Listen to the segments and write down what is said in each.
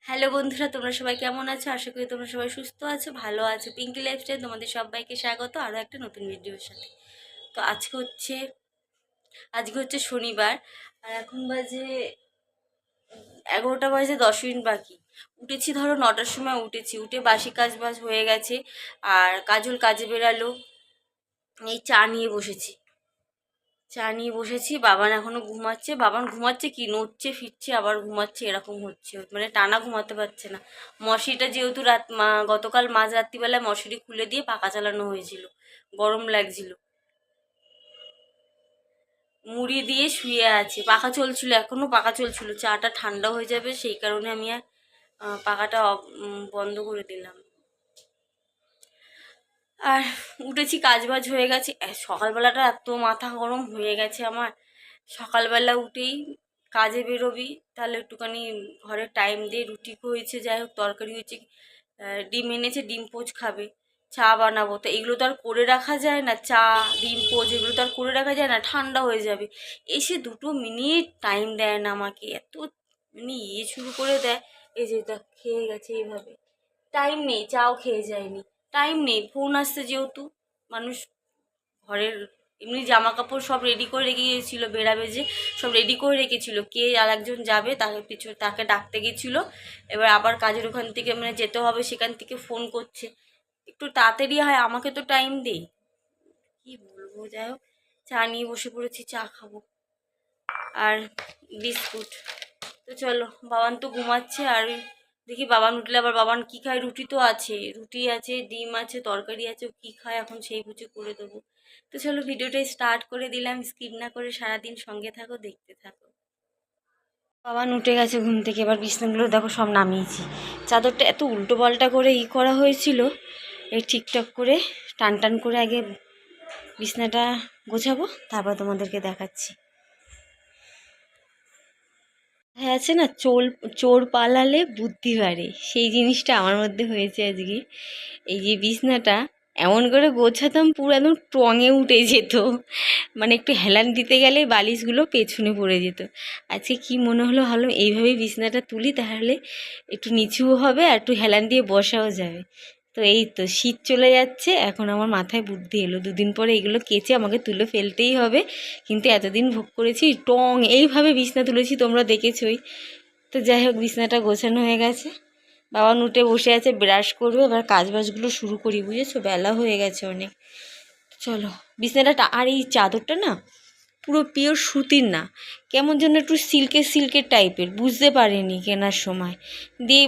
Hello বন্ধুরা, তোমরা সবাই কেমন আছো? আশা করি তোমরা সবাই সুস্থ আছো, ভালো আছো। পিঙ্কি লাইফস্টাইল তোমাদের সবাইকে স্বাগত আরও একটা নতুন ভিডিওর সাথে। তো আজকে হচ্ছে শনিবার, আর এখন বাজে 11টা বাজে 10 মিনিট বাকি। উঠেছি ধরো 9টার সময় উঠেছি, উঠে বাসি কাজ বাজ হয়ে গেছে। আর কাজল কাজে বেরালো, এই চা নিয়ে বসেছি। বাবান এখনো ঘুমাচ্ছে। বাবান ঘুমাচ্ছে কি, নড়ছে ফিরছে আবার ঘুমাচ্ছে, এরকম হচ্ছে, মানে টানা ঘুমাতে পারছে না। মশারিটা যেহেতু গতকাল মাঝ রাত্রিবেলায় মশারি খুলে দিয়ে পাখা চালানো হয়েছিল, গরম লাগছিল, মুড়ি দিয়ে শুয়ে আছে। পাখা চলছিল, এখনো পাখা চলছিল। চাটা ঠান্ডা হয়ে যাবে সেই কারণে আমি আর পাখাটা বন্ধ করে দিলাম। আর উঠেছি, কাজ বাজ হয়ে গেছে। সকালবেলাটা এত মাথা গরম হয়ে গেছে আমার। সকালবেলা উঠেই কাজে বেরোবি, তাহলে একটুখানি ঘরে টাইম দিয়ে রুটি হয়েছে, যাই হোক তরকারি হয়েছে, ডিম এনেছে, ডিম পোচ খাবে, চা বানাবো। তো এগুলো তো আর করে রাখা যায় না, চা ডিম পোচ এগুলো তো আর করে রাখা যায় না, ঠান্ডা হয়ে যাবে। এসে 2 মিনিট টাইম দেয় না আমাকে, এত মানে শুরু করে দেয়। এই যে এটা খেয়ে গেছে এইভাবে, টাইম নেই, চাও খেয়ে যায়নি, টাইম নেই। ফোন আসছে যেহেতু, মানুষ ঘরের এমনি জামা কাপড় সব রেডি করে রেখে গিয়েছিলো, বেড়াবে যে সব রেডি করে রেখেছিল, কে আর একজন যাবে তাকে ডাকতে গেছিলো। এবার আবার কাজের ওখান থেকে মানে যেতে হবে, সেখান থেকে ফোন করছে, একটু তাড়াতাড়ি হয়, আমাকে তো টাইম দেই। কি বলবো, যাই হোক চা নিয়ে বসে পড়েছি, চা খাবো আর বিস্কুট। তো চলো, বাবান তো ঘুমাচ্ছে, আর দেখি বাবান উঠলে আবার বাবান কি খায়। রুটি তো আছে, রুটি আছে, ডিম আছে, তরকারি আছে, ও কি খায় এখন সেই বুঝে করে দেবো। তো চলো, ভিডিওটা স্টার্ট করে দিলাম, স্কিপ না করে সারাদিন সঙ্গে থাকো, দেখতে থাকো। বাবান উঠে গেছে ঘুম থেকে, এবার বিছানাগুলো দেখো সব নামিয়েছি। চাদরটা এত উল্টো পাল্টা করে করা হয়েছিল, এই ঠিকঠাক করে টান টান করে আগে বিছানাটা গোছাবো, তারপর তোমাদেরকে দেখাচ্ছি। হ্যাঁ, আছে না, চোর চোর পালালে বুদ্ধি বাড়ে, সেই জিনিসটা আমার মধ্যে হয়েছে আজকে। এই যে বিছনাটা এমন করে গোছাতাম, পুরো একদম টঙে উঠে যেত, মানে একটু হেলান দিতে গেলে বালিশগুলো পেছনে পড়ে যেত। আজকে কি মনে হলো, ভালো এইভাবেই বিছনাটা তুলি, তাহলে একটু নিচুও হবে আর একটু হেলান দিয়ে বসাও যাবে। তো এই তো শীত চলে যাচ্ছে, এখন আমার মাথায় বুদ্ধি এলো, 2 দিন পরে এগুলো কেচে আমাকে তুলে ফেলতেই হবে। কিন্তু এতদিন ভোগ করেছি, টং এইভাবে বিছনা তুলেছি, তোমরা দেখেছোই। তো যাই হোক, বিছনাটা গোছানো হয়ে গেছে। বাবা উঠে বসে আছে, ব্রাশ করবে, এবার কাজ বাজগুলো শুরু করি, বুঝেছো, বেলা হয়ে গেছে অনেক। চলো, বিছনাটা আর এই চাদরটা না পুরো পিওর সুতির না, কেমন যেন একটু সিল্কের সিল্কের টাইপের, বুঝতে পারিনি কেনার সময়। দিয়ে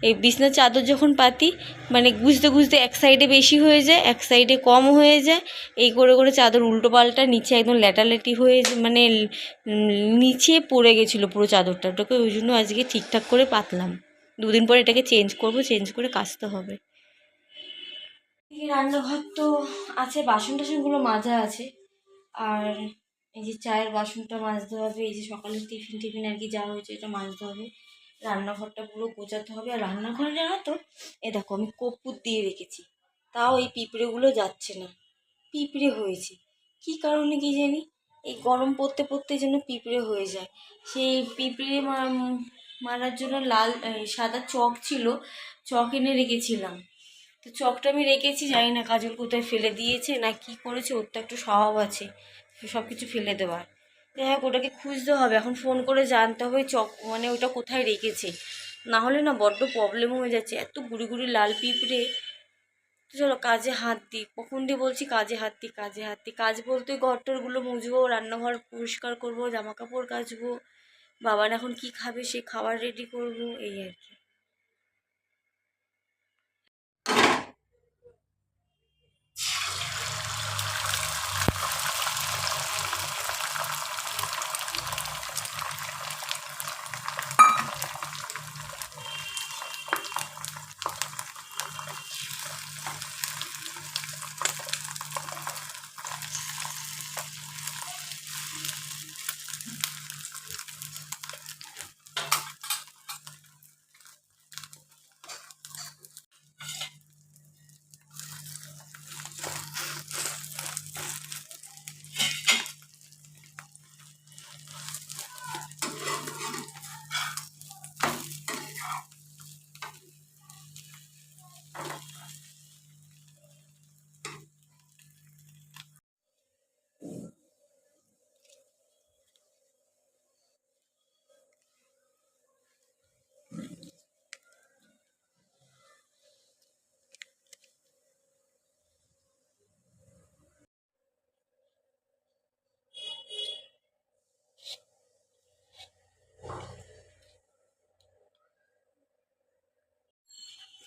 এই বিছনার চাদর যখন পাতি, মানে গুছতে গুছতে এক সাইডে বেশি হয়ে যায়, এক সাইডে কম হয়ে যায়, এই করে করে চাদর উল্টো পাল্টা, নিচে একদম ল্যাটালেটি হয়ে মানে নিচে পড়ে গেছিলো পুরো চাদরটা, ওটাকে ওই জন্য আজকে ঠিকঠাক করে পাতলাম। 2 দিন পরে এটাকে চেঞ্জ করব, চেঞ্জ করে কাচতে হবে। রান্নাঘর তো আছে, বাসন টাসনগুলো মাজা আছে, আর এই যে চায়ের বাসনটা মাজতে হবে, এই যে সকালের টিফিন টিফিন আর কি যা হয়েছে এটা মাজতে হবে, রান্নাঘরটা পুরো গোছাতে হবে। আর রান্নাঘরে জানো তো, এ দেখো আমি কর্পূর দিয়ে রেখেছি, তাও এই পিঁপড়েগুলো যাচ্ছে না, পিঁপড়ে হয়েছে, কি কারণে কি জানি, এই গরম পড়তে পড়তে যেন পিঁপড়ে হয়ে যায়। সেই পিঁপড়ে মারার জন্য সাদা চক ছিল, চক এনে রেখেছিলাম। তো চকটা আমি রেখেছি, জানি না কাজল কোথায় ফেলে দিয়েছে না কি করেছে, ওর তো একটু স্বভাব আছে সব কিছু ফেলে দেওয়ার। যাই হোক, ওটাকে খুঁজতে হবে, এখন ফোন করে জানতে হবে চক মানে ওটা কোথায় রেখেছে, না হলে না বড্ড প্রবলেম হয়ে যাচ্ছে, এত গুড়ি গুড়ি লাল পিঁপড়ে। তো চলো কাজে হাত দিই, কখন দিয়ে বলছি কাজে হাত দিই, কাজে হাত দিই, কাজ বলতে ঘর টরগুলো মুছবো, রান্নাঘর পরিষ্কার করবো, জামা কাপড় কাচবো, বাবার এখন কি খাবে সে খাবার রেডি করবো, এই আর কি।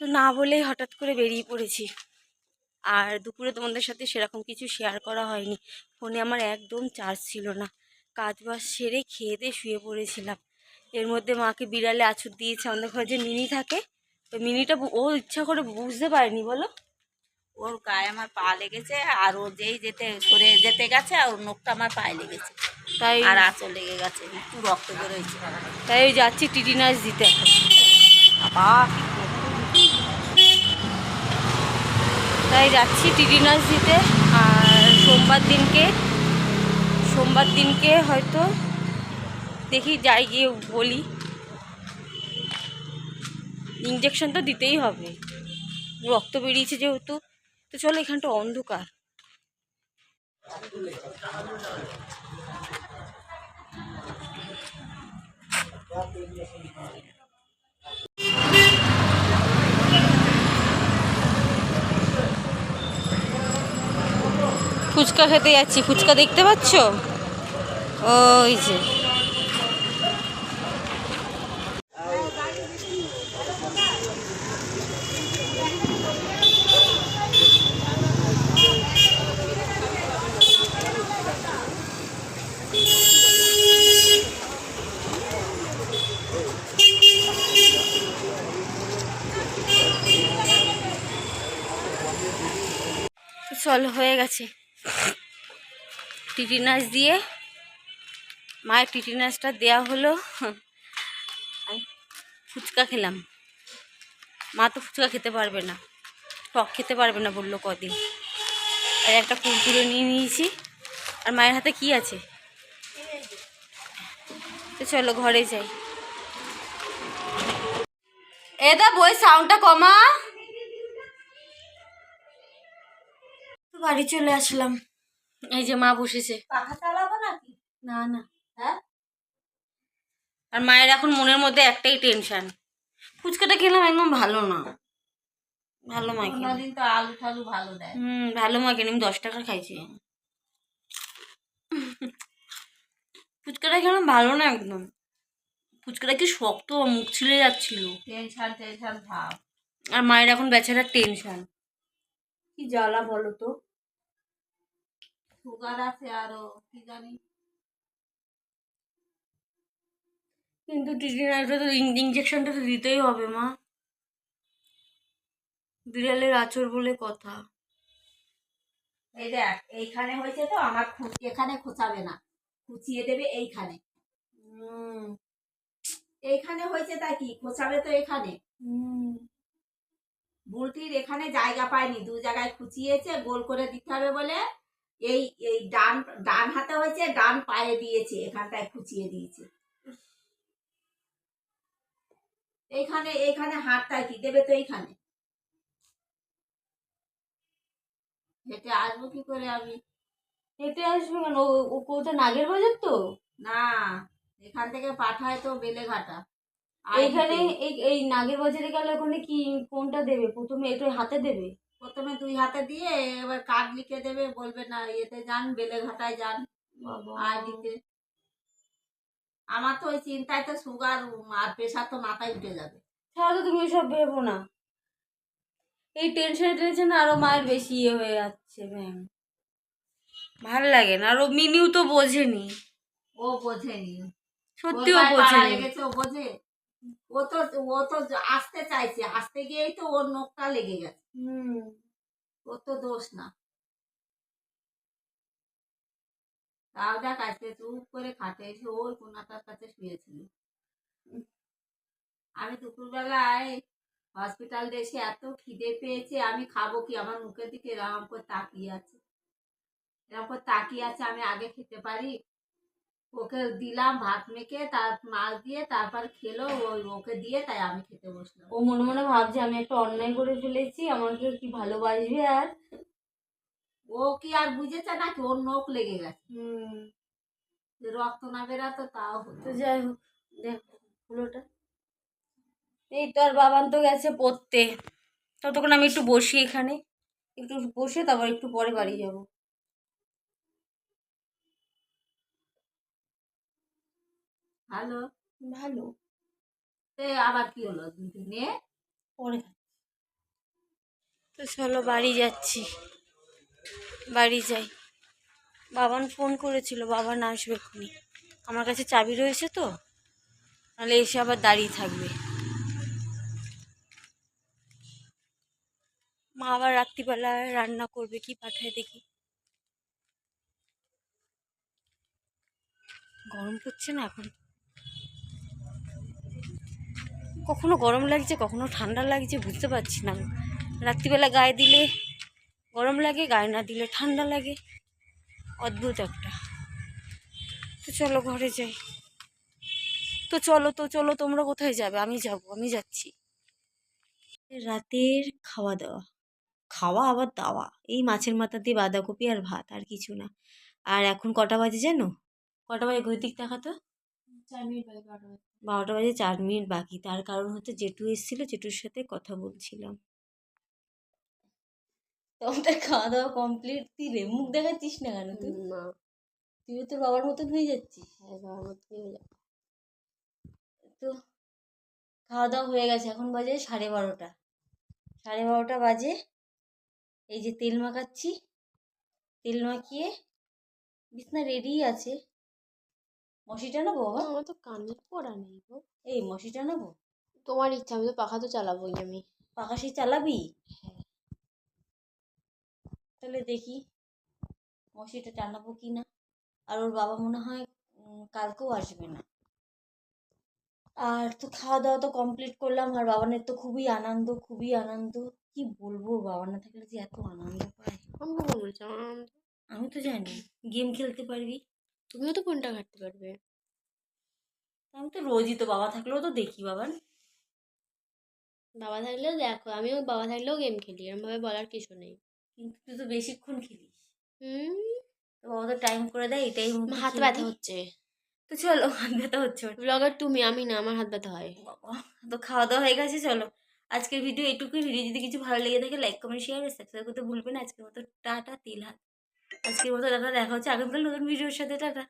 তো না বলেই হঠাৎ করে বেরিয়ে পড়েছি। আর দুপুরে তোমাদের সাথে সেরকম কিছু শেয়ার করা হয়নি, ফোনে আমার একদম চার্জ ছিল না। কাজ বাজ সেরে খেয়ে দিয়ে শুয়ে পড়েছিলাম। এর মধ্যে মাকে বিড়ালে আছুর দিয়েছে। আমাদের ঘরে যে মিনি থাকে, ওই মিনিটা ও ইচ্ছা করে বুঝতে পারেনি বলো, ওর গায়ে আমার পা লেগেছে, আর ও যেই যেতে সরে যেতে গেছে আর ওর নখটা আমার পায়ে লেগেছে, তাই আর আঁচল লেগে গেছে, একটু রক্ত বেরোয়েছে। তাই ওই যাচ্ছি টিটি নাচ দিতে এখন। বাবা, তাই যাচ্ছি টিটি নাচ দিতে। আর সোমবার দিনকে হয়তো দেখি যাই, গিয়ে বলি। ইঞ্জেকশন তো দিতেই হবে, রক্ত বেরিয়েছে যেহেতু। তো চলো, এখানটা অন্ধকার। ফুচকা খেতে যাচ্ছি, ফুচকা দেখতে পাচ্ছ ওই যে। চলো, হয়ে গেছে টিটি নাচ দিয়ে। মায়ের টিটি নাচটা দেওয়া হলো, আমি ফুচকা খেলাম। মা তো ফুচকা খেতে পারবে না, টক খেতে পারবে না বললো কদিন। আর একটা কুরকুরে নিয়ে নিয়েছি। আর মায়ের হাতে কি আছে? তো চলো ঘরে যাই। দা বই সাউন্ডটা কমা। তো বাড়ি চলে আসলাম। এই যে মা বসেছে। পাখা চালাবো নাকি? না না। হ্যাঁ, আর মায়ের এখন মনের মধ্যে একটাই টেনশন, ফুচকাটা খেলাম একদম ভালো না। ভালো মাকে, অন্যদিন তো আলু ঠালু ভালো দেয়। ভালো মাকে আমি 10 টাকা খাইছি। ফুচকাটা খেলাম ভালো না একদম। ফুচকাটা কি শক্ত, মুখ ছিলে যাচ্ছিল। টেনশন টেনশন ভাব। আর মায়ের এখন বেচারা টেনশন, কি জ্বালা বলো তো। সুগার আছে আরো কি জানি। কিন্তু টিটিনাইটা তো ইঞ্জেকশনটা তো দিতেই হবে মা, বিড়ালের আচর বলে কথা। এই দেখ, এইখানে হয়েছে তো আমার এখানে খোঁচাবে না, খুঁচিয়ে দেবে এইখানে। হুম এইখানে হয়েছে তাই কি খোঁচাবে তো এখানে। হুম বুলটির এখানে জায়গা পায়নি, দু জায়গায় খুঁচিয়েছে, গোল করে দিতে হবে বলে এই এই ডান ডান হাতে হয়েছে, ডান পায়ে দিয়েছে, এখানটায় খুঁচিয়ে দিয়েছে। এইখানে এইখানে হাতটায় কি দেবে তো এইখানে। হেঁটে আসবো কি করে আমি? হেঁটে আসবে কেন? ও কোথায়, নাগের বাজার তো? না, এখান থেকে পাঠায় তো বেলেঘাটা। এইখানে এই এই নাগের বাজারে গেলে ওখানে কি কোনটা দেবে প্রথমে? এটা হাতে দেবে? প্রথমে 2 হাতে দিয়ে এবার কার্ড লিখে দেবে, বলবে না ইয়েতে যান, বেলেঘাটায় যান বাবা, দিতে। আমার তো ওই চিন্তায় তো সুগার আর প্রেশার তো মাথায় উঠে যাবে। তাহলে তুমি এসব ভেবো না। এই টেনশনে আরো মায়ের বেশি ইয়ে হয়ে যাচ্ছে ম্যাম। ভাল লাগে না। আর ও মিনিও তো বোঝেনি, ও বোঝেনি, সত্যি ওর ও পায়ে পাড়া বোঝেনি। লেগেছে, ও বোঝে? ও তো আসতে চাইছে, আসতে গিয়েই তো ওর নখটা লেগে গেছে। হুম ওর তো দোষ না। তাও দেখ, আজকে চুপ করে খাটে এসে ওই কোনাটার কাছে শুয়েছিল। আমি দুপুরবেলায় হসপিটাল এসে এত খিদে পেয়েছে, আমি খাবো কি, আমার মুখের দিকে এরকম করে তাকিয়ে আছে, এরকম করে তাকিয়ে আছে। আমি আগে খেতে পারি? ওকে দিলাম ভাত মেখে, তার মাছ দিয়ে, তারপর খেলো, ওকে দিয়ে তাই আমি খেতে বসলাম। ও মনে মনে ভাবছে আমি একটা অন্যায় করে ফেলেছি, আমাকে কি ভালোবাসবে আর। ও কি আর বুঝেছে নাকি? ওর নখ লেগে গেছে, হুম রক্ত না বেরাতো তাও তো হতো। যাই হোক, দেখো ফুলোটা। এই তো, আর বাবান তো গেছে পড়তে। ততক্ষণ আমি একটু বসি এখানে, একটু বসে তারপর একটু পরে বাড়ি যাব। ভালো। ভালো, আবার কি হলো দুদিনে? পরে তো চলো বাড়ি যাচ্ছি, বাড়ি যাই। বাবান ফোন করেছিল, বাবান আসবে এক্ষুনি। আমার কাছে চাবি রয়েছে তো, নাহলে এসে আবার দাঁড়িয়ে থাকবে। মা আবার রাত্রিবেলা রান্না করবে, কি পাঠায় দেখি। গরম পড়ছে না এখন, কখনো গরম লাগছে কখনো ঠান্ডা লাগছে, বুঝতে পারছি না। রাত্রিবেলা গায়ে দিলে গরম লাগে, গায়ে না দিলে ঠান্ডা লাগে, অদ্ভুত একটা। তো চলো ঘরে যাই। তো চলো তোমরা কোথায় যাবে? আমি যাব, আমি যাচ্ছি। রাতের খাওয়া দাওয়া, খাওয়া আবার দাওয়া, এই মাছের মাথা দিয়ে বাঁধাকপি আর ভাত, আর কিছু না। আর এখন কটা বাজে জানো? কটা বাজে ঘড়ির দেখাতো? 4 মিনিট বাকি 12টা। 12টা বাজে 4 মিনিট বাকি। তার কারণ হচ্ছে জেঠু এসেছিল, জেঠুর সাথে কথা বলছিলাম। তোমাদের খাওয়া দাওয়া কমপ্লিট দিলে? মুখ দেখাচ্ছিস না কেন তুই? না, তুই তোর বাবার মতন হয়ে যাচ্ছিস। হ্যাঁ বাবার মতো হয়ে যাবে। তো খাওয়া দাওয়া হয়ে গেছে, এখন বাজে 12:30। 12:30 বাজে। এই যে তেল মাখাচ্ছি, তেল মাখিয়ে বিছনা রেডি আছে। মশিটা নেবো বাবা? আমার তো কানের পড়া নেই গো। এই মশিটা নেবো? তোমার ইচ্ছা, আমি তো পাখা তো চালাবোই আমি। পাখা সেই চালাবি? হ্যাঁ। তাহলে দেখি মশিটা টানাবো কি না। আর ওর বাবা মনে হয় কালকেও আসবে না। আর তো খাওয়া দাওয়া তো কমপ্লিট করলাম, আর বাবানের তো খুবই আনন্দ, খুবই আনন্দ। কি বলবো, বাবা না থাকলে যে এত আনন্দ পায়। আমি কখন বলছি আমার আনন্দ? আমি তো জানি, গেম খেলতে পারবি। তুমিও তো ফোনটা ঘাঁটতে পারবে। আমি তো রোজই তো, বাবা থাকলেও তো দেখি বাবান। বাবা থাকলেও দেখো, আমিও বাবা থাকলেও গেম খেলি, এরকম ভাবে বলার কিছু নেই। কিন্তু তুই তো বেশিক্ষণ খেলিস। হুম। তো বাবা তো টাইম করে দেয়, এটাই আমার হাত ব্যথা হচ্ছে। তো চলো, হাত ব্যথা হচ্ছে ওর। ব্লগার তুমি, আমি না, আমার হাত ব্যথা হয়। বাবা, তো খাওয়া দাওয়া হয়ে গেছে, চলো আজকের ভিডিও এইটুকুই। ভিডিও যদি কিছু ভালো লেগে থাকে লাইক কমেন্ট শেয়ার আর সাবস্ক্রাইব করতে ভুলবেন না। আজকের মতো টাটা, তিল হাত। আজকের মতো টাটা, দেখা হচ্ছে আগামীকাল নতুন ভিডিওর সাথে। টাটা।